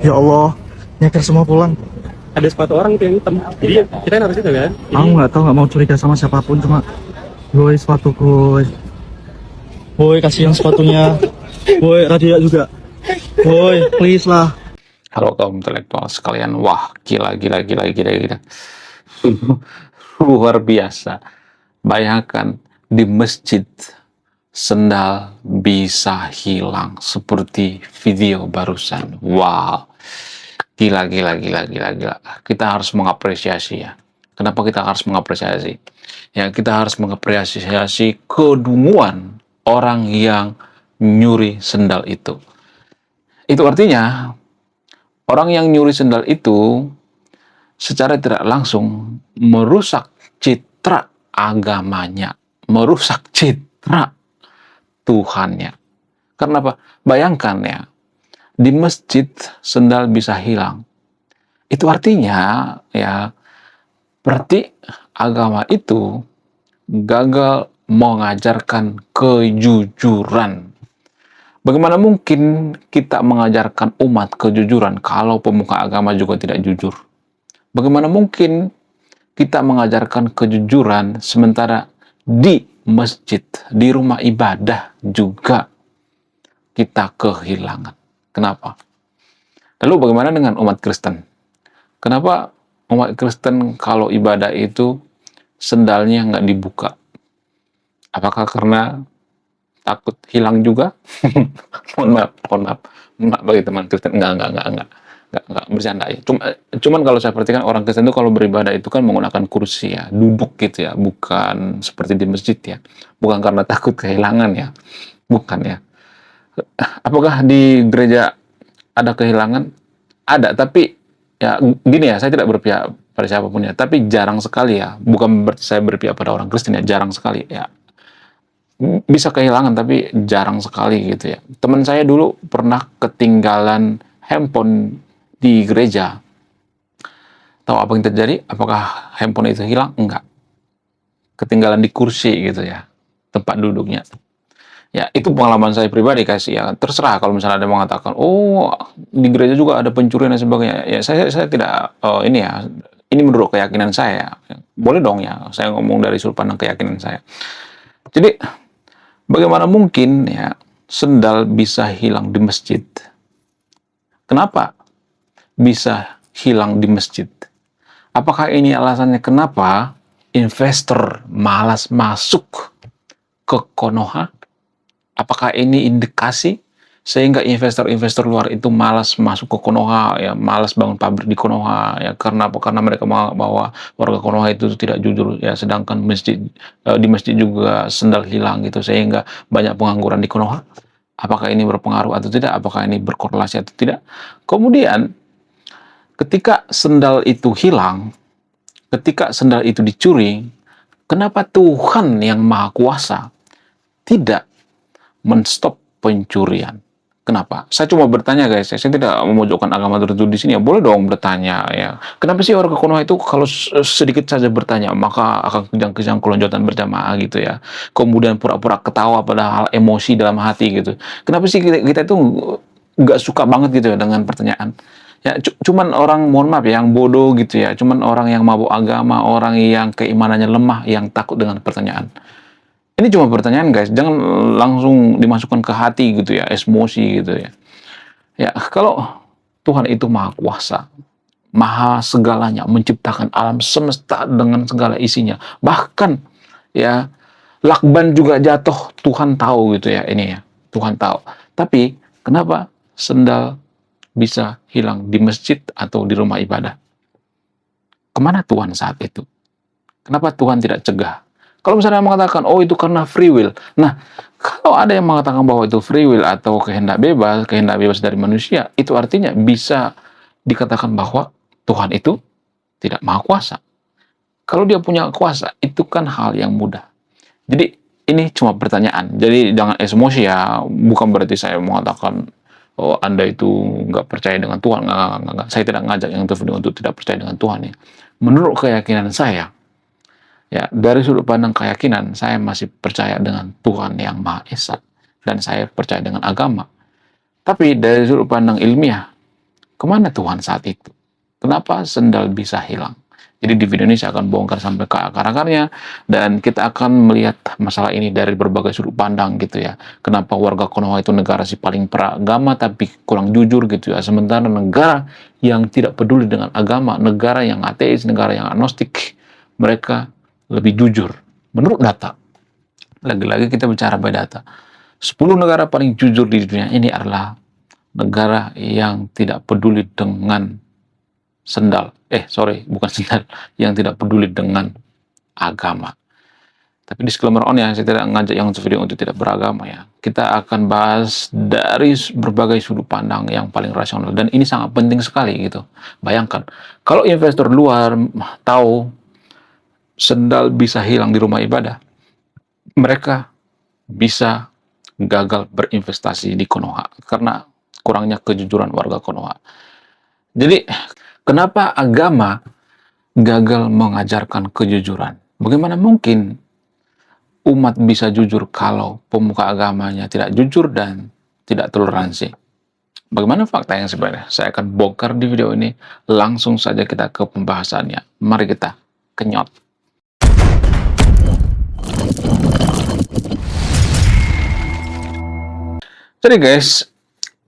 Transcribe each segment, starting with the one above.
Ya Allah, nyeker semua pulang. Ada sepatu orang itu yang hitam. Jadi kita harus itu kan. Aku nggak tahu, nggak mau curiga sama siapapun, cuma woi sepatuku, woi kasih yang sepatunya, woi Radia juga, woi please lah. Halo kaum intelektual sekalian, wah gila. Luar biasa. Bayangkan di masjid sendal bisa hilang seperti video barusan. Wow. Gila. Kita harus mengapresiasi ya. Kenapa kita harus mengapresiasi? Ya, kita harus mengapresiasi kedunguan orang yang nyuri sendal itu. Itu artinya orang yang nyuri sendal itu secara tidak langsung merusak citra agamanya, merusak citra Tuhannya. Karena apa? Bayangkan ya, di masjid sendal bisa hilang. Itu artinya ya, berarti agama itu gagal mengajarkan kejujuran. Bagaimana mungkin kita mengajarkan umat kejujuran kalau pemuka agama juga tidak jujur? Bagaimana mungkin kita mengajarkan kejujuran sementara di masjid, di rumah ibadah juga kita kehilangan? Kenapa? Lalu bagaimana dengan umat Kristen? Kenapa umat Kristen kalau ibadah itu sendalnya nggak dibuka? Apakah karena takut hilang juga? Mohon maaf bagi teman Kristen. Enggak bercanda ya. Cuman kalau saya perhatikan orang Kristen itu kalau beribadah itu kan menggunakan kursi ya, duduk gitu ya, bukan seperti di masjid ya. Bukan karena takut kehilangan ya. Bukan ya. Apakah di gereja ada kehilangan? Ada, tapi ya gini ya, saya tidak berpihak pada siapapun ya, tapi jarang sekali ya. Bukan berarti saya berpihak pada orang Kristen ya, jarang sekali ya. Bisa kehilangan tapi jarang sekali gitu ya. Teman saya dulu pernah ketinggalan handphone di gereja. Tahu apa yang terjadi? Apakah handphone itu hilang? Enggak. Ketinggalan di kursi gitu ya, tempat duduknya. Ya, itu pengalaman saya pribadi kasih ya. Terserah kalau misalnya ada yang mengatakan, oh di gereja juga ada pencurian dan sebagainya. Ya saya tidak ini ya. Ini menurut keyakinan saya. Boleh dong ya. Saya ngomong dari sudut pandang keyakinan saya. Jadi bagaimana mungkin ya sendal bisa hilang di masjid? Kenapa bisa hilang di masjid? Apakah ini alasannya kenapa investor malas masuk ke Konoha? Apakah ini indikasi sehingga investor-investor luar itu malas masuk ke Konoha, ya malas bangun pabrik di Konoha, ya karena apa? Karena mereka bahwa warga Konoha itu tidak jujur, ya sedangkan di masjid juga sendal hilang gitu, sehingga banyak pengangguran di Konoha. Apakah ini berpengaruh atau tidak? Apakah ini berkorelasi atau tidak? Kemudian ketika sendal itu hilang, ketika sendal itu dicuri, kenapa Tuhan yang Maha Kuasa tidak menstop pencurian? Kenapa? Saya cuma bertanya guys, saya tidak memojokkan agama tertentu di sini ya. Boleh dong bertanya ya. Kenapa sih orang ke Konoha itu kalau sedikit saja bertanya maka akan kejang-kejang kelonjotan berjamaah gitu ya. Kemudian pura-pura ketawa padahal emosi dalam hati gitu. Kenapa sih kita itu nggak suka banget gitu ya dengan pertanyaan? Ya cuman orang, mohon maaf ya, yang bodoh gitu ya. Cuman orang yang mabuk agama, orang yang keimanannya lemah, yang takut dengan pertanyaan. Ini cuma pertanyaan guys, jangan langsung dimasukkan ke hati gitu ya, emosi gitu ya. Ya, kalau Tuhan itu Maha Kuasa, Maha segalanya, menciptakan alam semesta dengan segala isinya. Bahkan ya, lakban juga jatuh, Tuhan tahu gitu ya ini ya. Tuhan tahu. Tapi kenapa sendal bisa hilang di masjid atau di rumah ibadah? Kemana Tuhan saat itu? Kenapa Tuhan tidak cegah? Kalau misalnya mengatakan, oh itu karena free will. Nah, kalau ada yang mengatakan bahwa itu free will atau kehendak bebas dari manusia, itu artinya bisa dikatakan bahwa Tuhan itu tidak maha kuasa. Kalau dia punya kuasa, itu kan hal yang mudah. Jadi, ini cuma pertanyaan. Jadi, jangan emosi ya. Bukan berarti saya mengatakan, oh Anda itu nggak percaya dengan Tuhan. Nggak. Saya tidak ngajak yang untuk tidak percaya dengan Tuhan ya. Menurut keyakinan saya, ya, dari sudut pandang keyakinan, saya masih percaya dengan Tuhan yang Maha Esa. Dan saya percaya dengan agama. Tapi dari sudut pandang ilmiah, Kemana Tuhan saat itu? Kenapa sendal bisa hilang? Jadi di video ini saya akan bongkar sampai ke akar-akarnya, dan kita akan melihat masalah ini dari berbagai sudut pandang gitu ya. Kenapa warga Konoha itu negara si paling beragama tapi kurang jujur gitu ya. Sementara negara yang tidak peduli dengan agama, negara yang ateis, negara yang agnostik, mereka lebih jujur. Menurut data, lagi-lagi kita bicara by data, 10 negara paling jujur di dunia ini adalah negara yang tidak peduli dengan sendal. Bukan sendal, yang tidak peduli dengan agama. Tapi disclaimer on ya, saya tidak ngajak yang video untuk tidak beragama ya. Kita akan bahas dari berbagai sudut pandang yang paling rasional, dan ini sangat penting sekali gitu. Bayangkan, kalau investor luar tahu sendal bisa hilang di rumah ibadah, mereka bisa gagal berinvestasi di Konoha karena kurangnya kejujuran warga Konoha. Jadi, kenapa agama gagal mengajarkan kejujuran? Bagaimana mungkin umat bisa jujur kalau pemuka agamanya tidak jujur dan tidak toleransi? Bagaimana fakta yang sebenarnya? Saya akan bongkar di video ini. Langsung saja kita ke pembahasannya. Mari kita kenyot. Jadi guys,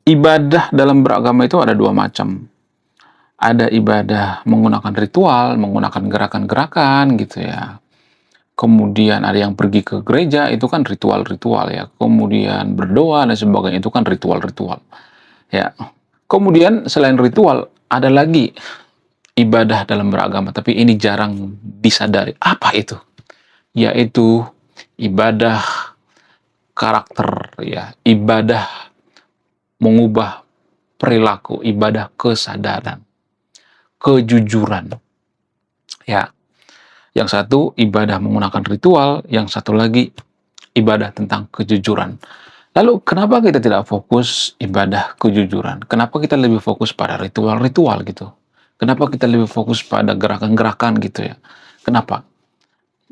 ibadah dalam beragama itu ada dua macam. Ada ibadah menggunakan ritual, menggunakan gerakan-gerakan gitu ya. Kemudian ada yang pergi ke gereja, itu kan ritual-ritual ya. Kemudian berdoa dan sebagainya, itu kan ritual-ritual. Ya. Kemudian selain ritual, ada lagi ibadah dalam beragama, tapi ini jarang disadari. Apa itu? Yaitu ibadah karakter ya, ibadah mengubah perilaku, ibadah kesadaran, kejujuran. Ya. Yang satu ibadah menggunakan ritual, yang satu lagi ibadah tentang kejujuran. Lalu kenapa kita tidak fokus ibadah kejujuran? Kenapa kita lebih fokus pada ritual-ritual gitu? Kenapa kita lebih fokus pada gerakan-gerakan gitu ya? Kenapa?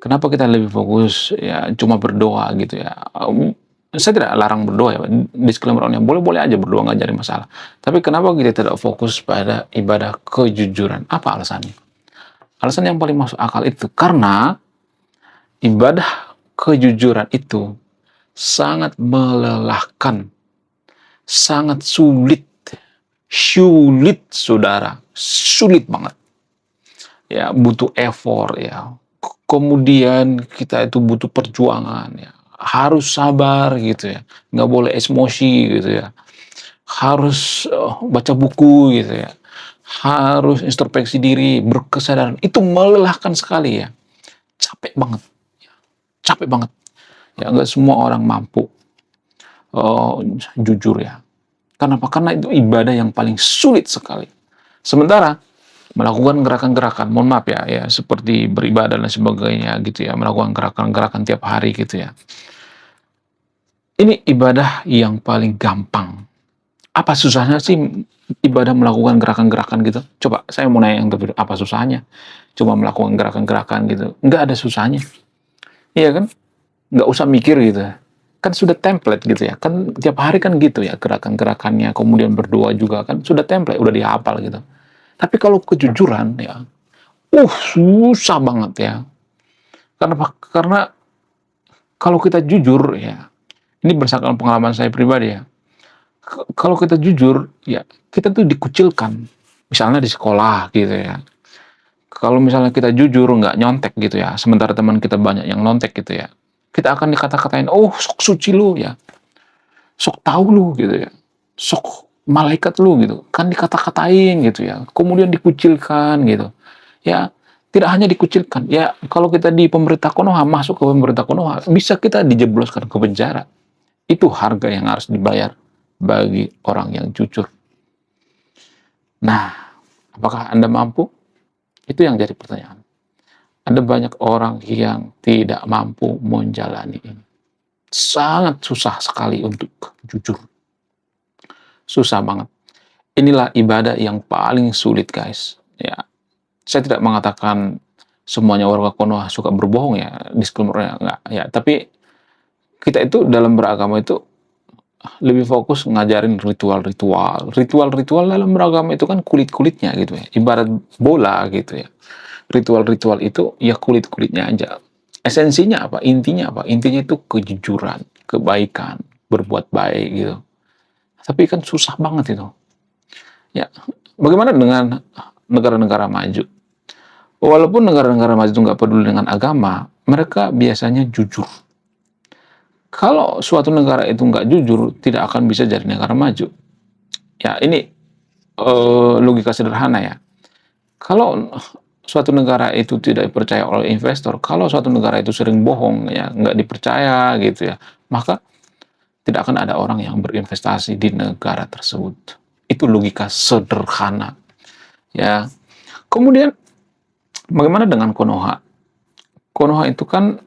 Kenapa kita lebih fokus ya cuma berdoa gitu ya? Saya tidak larang berdoa ya, disclaimer on, boleh-boleh aja berdoa, nggak jadi masalah. Tapi kenapa kita tidak fokus pada ibadah kejujuran? Apa alasannya? Alasan yang paling masuk akal itu karena ibadah kejujuran itu sangat melelahkan, sangat sulit saudara, sulit banget. Ya, butuh effort ya. Kemudian kita itu butuh perjuangan ya. Harus sabar gitu ya. Nggak boleh emosi gitu ya. Harus baca buku gitu ya. Harus introspeksi diri, berkesadaran. Itu melelahkan sekali ya. Capek banget. Capek banget. Ya, nggak semua orang mampu jujur ya. Kenapa? Karena itu ibadah yang paling sulit sekali. Sementara melakukan gerakan-gerakan, mohon maaf ya, seperti beribadah dan sebagainya gitu ya, melakukan gerakan-gerakan tiap hari gitu ya. Ini ibadah yang paling gampang. Apa susahnya sih ibadah melakukan gerakan-gerakan gitu? Coba saya mau nanya yang berbeda, apa susahnya? Cuma melakukan gerakan-gerakan gitu. Nggak ada susahnya. Iya kan? Nggak usah mikir gitu. Kan sudah template gitu ya. Kan tiap hari kan gitu ya gerakan-gerakannya. Kemudian berdoa juga kan sudah template, udah dihafal gitu. Tapi kalau kejujuran ya, susah banget ya. Karena kalau kita jujur ya, ini berdasarkan pengalaman saya pribadi ya. Kalau kita jujur, ya kita tuh dikucilkan. Misalnya di sekolah gitu ya. Kalau misalnya kita jujur nggak nyontek gitu ya, sementara teman kita banyak yang nyontek gitu ya, kita akan dikata-katain, sok suci lu ya, sok tahu lu gitu ya, sok malaikat lu gitu, kan dikata-katain gitu ya, kemudian dikucilkan gitu. Ya, tidak hanya dikucilkan, ya kalau kita di pemerintah Konoha, masuk ke pemerintah Konoha, bisa kita dijebloskan ke penjara. Itu harga yang harus dibayar bagi orang yang jujur. Nah, apakah Anda mampu? Itu yang jadi pertanyaan. Ada banyak orang yang tidak mampu menjalani ini. Sangat susah sekali untuk jujur. Susah banget. Inilah ibadah yang paling sulit, guys. Ya, saya tidak mengatakan semuanya warga Konoha suka berbohong ya, disclaimer-nya enggak ya, tapi kita itu dalam beragama itu lebih fokus ngajarin ritual-ritual. Ritual-ritual dalam beragama itu kan kulit-kulitnya gitu ya. Ibarat bola gitu ya. Ritual-ritual itu ya kulit-kulitnya aja. Esensinya apa? Intinya apa? Intinya itu kejujuran, kebaikan, berbuat baik gitu. Tapi kan susah banget itu. Ya, bagaimana dengan negara-negara maju? Walaupun negara-negara maju itu nggak peduli dengan agama, mereka biasanya jujur. Kalau suatu negara itu nggak jujur, tidak akan bisa jadi negara maju. Ya, ini logika sederhana ya. Kalau suatu negara itu tidak dipercaya oleh investor, kalau suatu negara itu sering bohong, ya nggak dipercaya gitu ya, maka tidak akan ada orang yang berinvestasi di negara tersebut. Itu logika sederhana. Ya, kemudian bagaimana dengan Konoha? Konoha itu kan,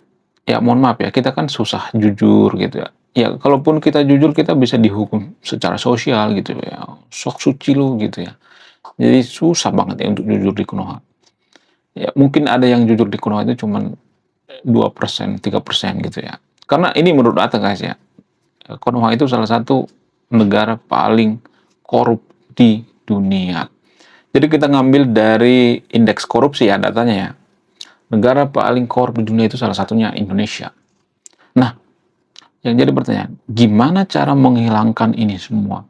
ya mohon maaf ya, kita kan susah jujur gitu ya. Ya, kalaupun kita jujur, kita bisa dihukum secara sosial gitu ya. Sok suci lu gitu ya. Jadi susah banget ya untuk jujur di Konoha. Ya, mungkin ada yang jujur di Konoha itu cuman 2%, 3% gitu ya. Karena ini menurut data guys ya. Konoha itu salah satu negara paling korup di dunia. Jadi kita ngambil dari indeks korupsi ya datanya ya. Negara paling korup di dunia itu salah satunya Indonesia. Nah, yang jadi pertanyaan, gimana cara menghilangkan ini semua?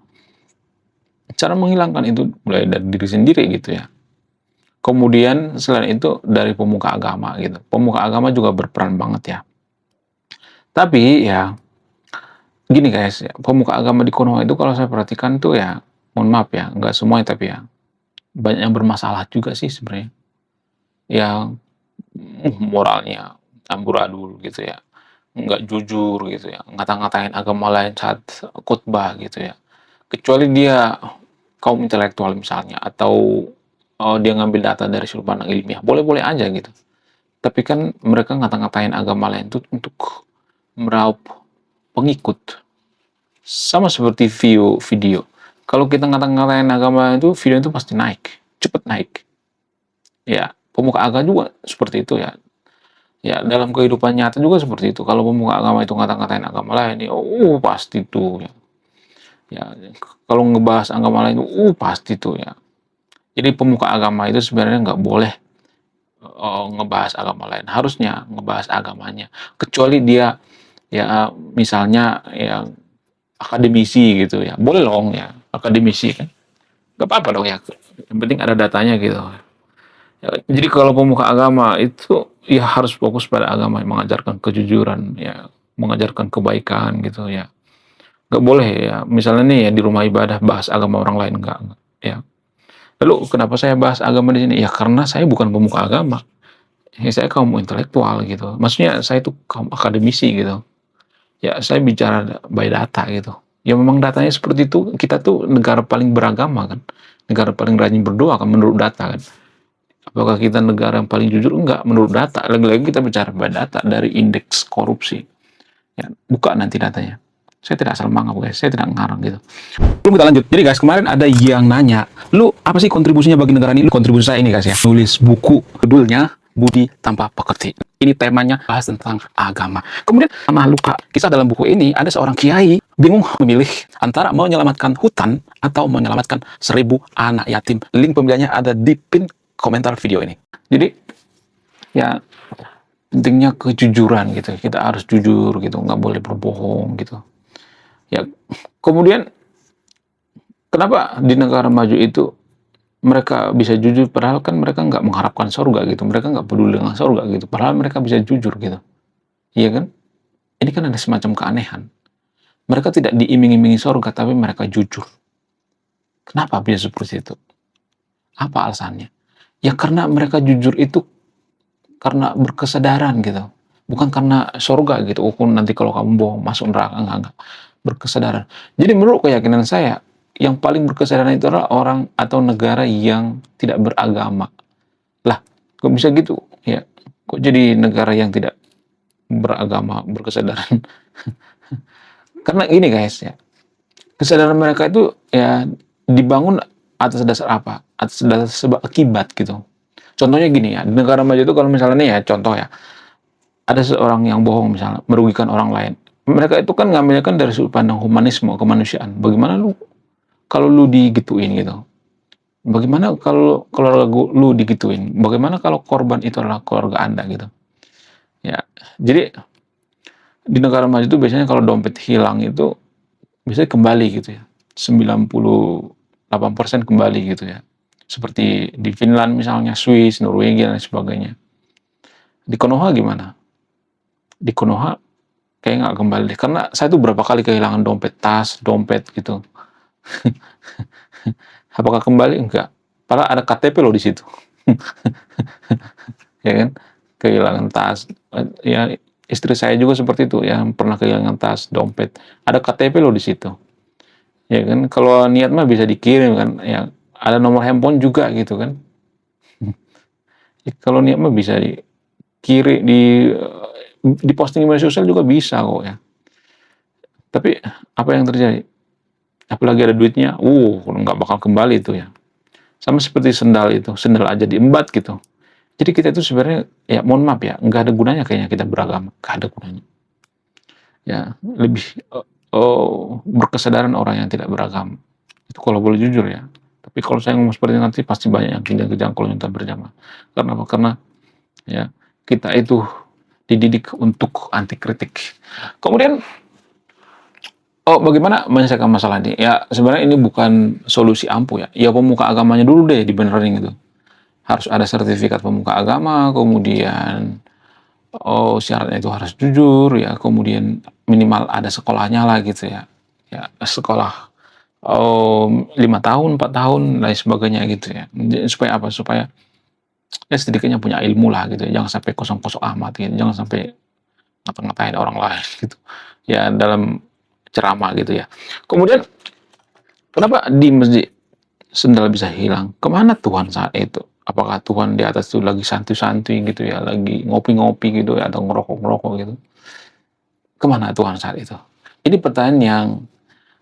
Cara menghilangkan itu mulai dari diri sendiri gitu ya. Kemudian selain itu dari pemuka agama gitu. Pemuka agama juga berperan banget ya. Tapi ya gini guys ya, pemuka agama di Konoha itu kalau saya perhatikan tuh ya, mohon maaf ya, nggak semuanya tapi ya banyak yang bermasalah juga sih sebenarnya. Yang moralnya amburadul gitu ya, nggak jujur gitu ya, ngata-ngatain agama lain saat khutbah gitu ya. Kecuali dia kaum intelektual misalnya, atau dia ngambil data dari sudut pandang ilmiah, boleh-boleh aja gitu. Tapi kan mereka ngata-ngatain agama lain itu untuk meraup pengikut. Sama seperti video. Kalau kita ngata-ngatain agama itu, video itu pasti naik, cepet naik. Ya, pemuka agama juga seperti itu ya. Ya, dalam kehidupan nyata juga seperti itu. Kalau pemuka agama itu ngata-ngatain agama lain, ya, pasti tuh. Ya. Ya, kalau ngebahas agama lain, pasti tuh ya. Jadi pemuka agama itu sebenarnya nggak boleh ngebahas agama lain. Harusnya ngebahas agamanya. Kecuali dia, ya misalnya ya akademisi gitu ya. Boleh dong ya, akademisi kan. Nggak apa-apa dong ya. Yang penting ada datanya gitu. Ya, jadi kalau pemuka agama itu ya harus fokus pada agama yang mengajarkan kejujuran ya, mengajarkan kebaikan gitu ya. Nggak boleh ya, misalnya nih ya di rumah ibadah bahas agama orang lain enggak ya. Lalu kenapa saya bahas agama di sini? Ya karena saya bukan pemuka agama. Ya, saya kaum intelektual gitu. Maksudnya saya itu kaum akademisi gitu. Ya saya bicara by data gitu. Ya memang datanya seperti itu. Kita tuh negara paling beragama kan. Negara paling rajin berdoa kan menurut data kan. Apakah kita negara yang paling jujur? Enggak, menurut data. Lagi-lagi kita bicara pada data dari indeks korupsi. Ya, buka nanti datanya. Saya tidak asal mangap guys, saya tidak ngarang gitu. Belum kita lanjut. Jadi guys, kemarin ada yang nanya, lu apa sih kontribusinya bagi negara ini? Kontribusi saya ini guys ya, nulis buku, judulnya Budi Tanpa Pekerti. Ini temanya bahas tentang agama. Kemudian sama luka, kisah dalam buku ini ada seorang kiai bingung memilih antara menyelamatkan hutan atau menyelamatkan 1000 anak yatim. Link pembeliannya ada di pin komentar video ini. Jadi ya pentingnya kejujuran gitu. Kita harus jujur gitu, nggak boleh berbohong gitu. Ya, kemudian kenapa di negara maju itu mereka bisa jujur padahal kan mereka nggak mengharapkan surga gitu, mereka nggak peduli dengan surga gitu, padahal mereka bisa jujur gitu, iya kan? Ini kan ada semacam keanehan. Mereka tidak diiming-imingi surga tapi mereka jujur. Kenapa bisa seperti itu? Apa alasannya? Ya karena mereka jujur itu karena berkesadaran gitu, bukan karena surga gitu. Nanti kalau kamu bohong masuk neraka, enggak. Berkesadaran. Jadi menurut keyakinan saya, yang paling berkesadaran itu adalah orang atau negara yang tidak beragama. Lah, kok bisa gitu? Ya, kok jadi negara yang tidak beragama, berkesadaran? Karena ini guys ya, kesadaran mereka itu ya dibangun atas dasar apa? Atas dasar sebab akibat gitu. Contohnya gini ya, di negara maju itu kalau misalnya nih ya, contoh ya, ada seorang yang bohong misalnya, merugikan orang lain. mereka itu kan ngambilnya kan dari sudut pandang humanisme, kemanusiaan. Bagaimana lu kalau lu digituin gitu? Bagaimana kalau keluarga lu digituin? Bagaimana kalau korban itu adalah keluarga Anda gitu? Ya, jadi di negara maju itu biasanya kalau dompet hilang itu biasanya kembali gitu ya. 98% kembali gitu ya. Seperti di Finland misalnya, Swiss, Norwegia dan sebagainya. Di Konoha gimana? Di Konoha kayak nggak kembali deh. Karena saya tuh berapa kali kehilangan dompet, tas, dompet gitu. Apakah kembali? Enggak. Padahal ada KTP loh di situ. Ya kan? Kehilangan tas. Ya, istri saya juga seperti itu, yang pernah kehilangan tas, dompet. Ada KTP loh di situ. Ya kan? Kalau niat mah bisa dikirim kan. Ya, ada nomor handphone juga gitu kan. Ya, kalau niat mah bisa dikirim, di posting di media sosial juga bisa kok ya. Tapi apa yang terjadi? Apalagi ada duitnya, nggak bakal kembali itu ya. Sama seperti sendal itu, sendal aja diembat gitu. Jadi kita itu sebenarnya, ya mohon maaf ya, nggak ada gunanya kayaknya kita beragama, nggak ada gunanya. Ya, lebih berkesadaran orang yang tidak beragama. Itu kalau boleh jujur ya. Tapi kalau saya ngomong seperti nanti pasti banyak yang kejang-kejang kalau minta berjamaah. Karena apa? Karena ya kita itu dididik untuk anti kritik. Kemudian bagaimana menyelesaikan masalah ini? Ya, sebenarnya ini bukan solusi ampuh ya. Ya, pemuka agamanya dulu deh dibenerin gitu. Harus ada sertifikat pemuka agama, kemudian syaratnya itu harus jujur ya, kemudian minimal ada sekolahnya lah gitu ya. Ya, sekolah 5 tahun, 4 tahun, lain sebagainya gitu ya. Supaya apa? Supaya ya sedikitnya punya ilmu lah gitu ya. Jangan sampai kosong-kosong amat gitu. Jangan sampai ngata-ngatain orang lain gitu. Ya, dalam ceramah gitu ya. Kemudian kenapa di masjid sendal bisa hilang? Kemana Tuhan saat itu? Apakah Tuhan di atas itu lagi santuy-santuy gitu ya, lagi ngopi-ngopi gitu ya, atau ngerokok-ngerokok gitu? Kemana Tuhan saat itu? Ini pertanyaan yang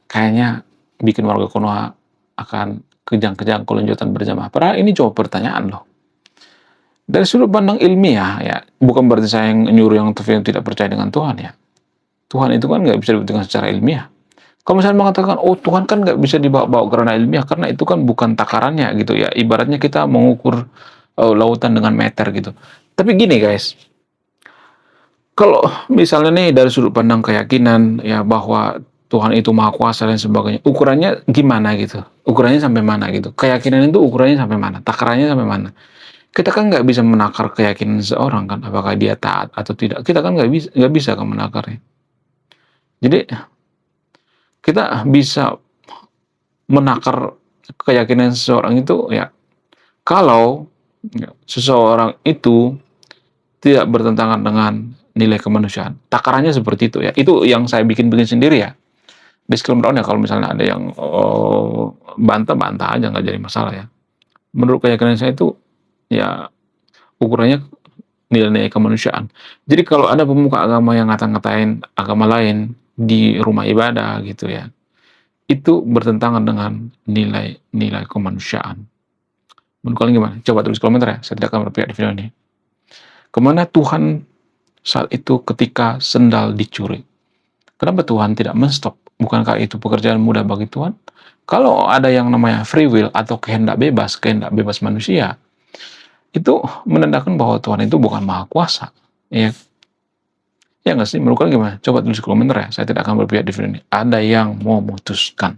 kayaknya bikin warga Konoha akan kejang-kejang kelanjutan berjamaah. Padahal ini cuma pertanyaan loh. Dari sudut pandang ilmiah ya, bukan berarti saya yang nyuruh yang tidak percaya dengan Tuhan ya. Tuhan itu kan nggak bisa dibuktikan secara ilmiah. Kalau misalnya mengatakan, Tuhan kan nggak bisa dibawa karena ilmiah, karena itu kan bukan takarannya gitu ya. Ibaratnya kita mengukur lautan dengan meter gitu. Tapi gini guys, kalau misalnya nih dari sudut pandang keyakinan ya bahwa Tuhan itu maha kuasa dan sebagainya, ukurannya gimana gitu? Ukurannya sampai mana gitu? Keyakinan itu ukurannya sampai mana? Takarannya sampai mana? Kita kan nggak bisa menakar keyakinan seorang kan, apakah dia taat atau tidak. Kita kan nggak bisa kan menakarnya. Jadi kita bisa menakar keyakinan seseorang itu ya kalau seseorang itu tidak bertentangan dengan nilai kemanusiaan. Takarannya seperti itu ya. Itu yang saya bikin sendiri ya. Disclaimer ya, kalau misalnya ada yang bantah aja, nggak jadi masalah ya. Menurut keyakinan saya itu ya ukurannya nilai-nilai kemanusiaan. Jadi kalau ada pemuka agama yang ngata-ngatain agama lain di rumah ibadah gitu ya, itu bertentangan dengan nilai-nilai kemanusiaan. Menurut kalian gimana? Coba tulis komentar ya, saya tidak akan berpihak di video ini. Kemana Tuhan saat itu ketika sendal dicuri? Kenapa Tuhan tidak menstop? Bukankah itu pekerjaan mudah bagi Tuhan? Kalau ada yang namanya free will atau kehendak bebas manusia, itu menandakan bahwa Tuhan itu bukan maha kuasa. Ya nggak sih? Menurut kalian gimana? Coba tulis komentar ya. Saya tidak akan berpihak di video ini. Ada yang mau memutuskan.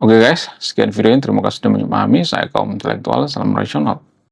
Oke guys, sekian video ini. Terima kasih sudah memahami. Saya kaum intelektual. Salam rasional.